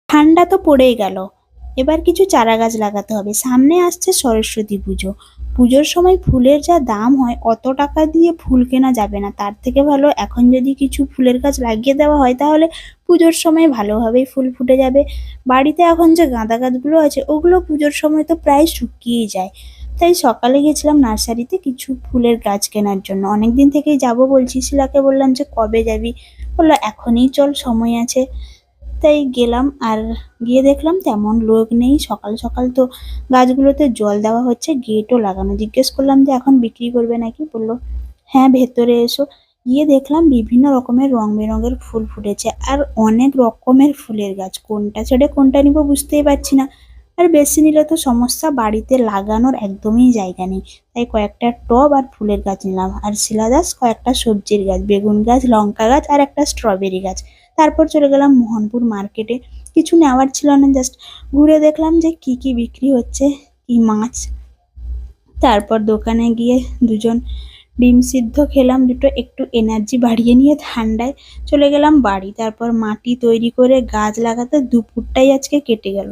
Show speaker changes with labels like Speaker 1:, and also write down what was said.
Speaker 1: ঠান্ডা তো পড়েই গেল, এবার কিছু চারা গাছ লাগাতে হবে। সামনে আসছে সরস্বতী পুজো। পুজোর সময় ফুলের যা দাম হয়, অত টাকা দিয়ে ফুল কেনা যাবে না। তার থেকে ভালো এখন যদি কিছু ফুলের গাছ লাগিয়ে দেওয়া হয়, তাহলে পুজোর সময় ভালোভাবেই ফুল ফুটে যাবে। বাড়িতে এখন যে গাঁদা গাছগুলো আছে, ওগুলো পুজোর সময় তো প্রায় শুকিয়েই যায়। তাই সকালে গেছিলাম নার্সারিতে কিছু ফুলের গাছ কেনার জন্য। অনেকদিন থেকেই যাব বলছি, শিলাকে বললাম যে কবে যাবি, বললো এখনই চল, সময় আছে। তাই গেলাম, আর গিয়ে দেখলাম তেমন লোক নেই। সকাল সকাল তো গাছগুলোতে জল দেওয়া হচ্ছে, গেটও লাগানো। জিজ্ঞেস করলাম যে এখন বিক্রি করবে নাকি, বললো হ্যাঁ ভেতরে এসো। গিয়ে দেখলাম বিভিন্ন রকমের রং বেরঙের ফুল ফুটেছে, আর অনেক রকমের ফুলের গাছ। কোনটা ছেড়ে কোনটা নিব বুঝতেই পারছি না। আর বেশি নিলে তো সমস্যা, বাড়িতে লাগানোর একদমই জায়গা নেই। তাই কয়েকটা টব আর ফুলের গাছ নিলাম, আর শিলাদাস কয়েকটা সবজির গাছ, বেগুন গাছ, লঙ্কা গাছ আর একটা স্ট্রবেরি গাছ। তারপর চলে গেলাম মোহনপুর মার্কেটে। কিছু নেওয়ার ছিল না, জাস্ট ঘুরে দেখলাম যে কি কি বিক্রি হচ্ছে, কি মাছ। তারপর দোকানে গিয়ে দুজন ডিম সিদ্ধ খেলাম দুটো, একটু এনার্জি বাড়িয়ে নিয়ে ঠান্ডায় চলে গেলাম বাড়ি। তারপর মাটি তৈরি করে গাছ লাগাতে দুপুরটাই আজকে কেটে গেল।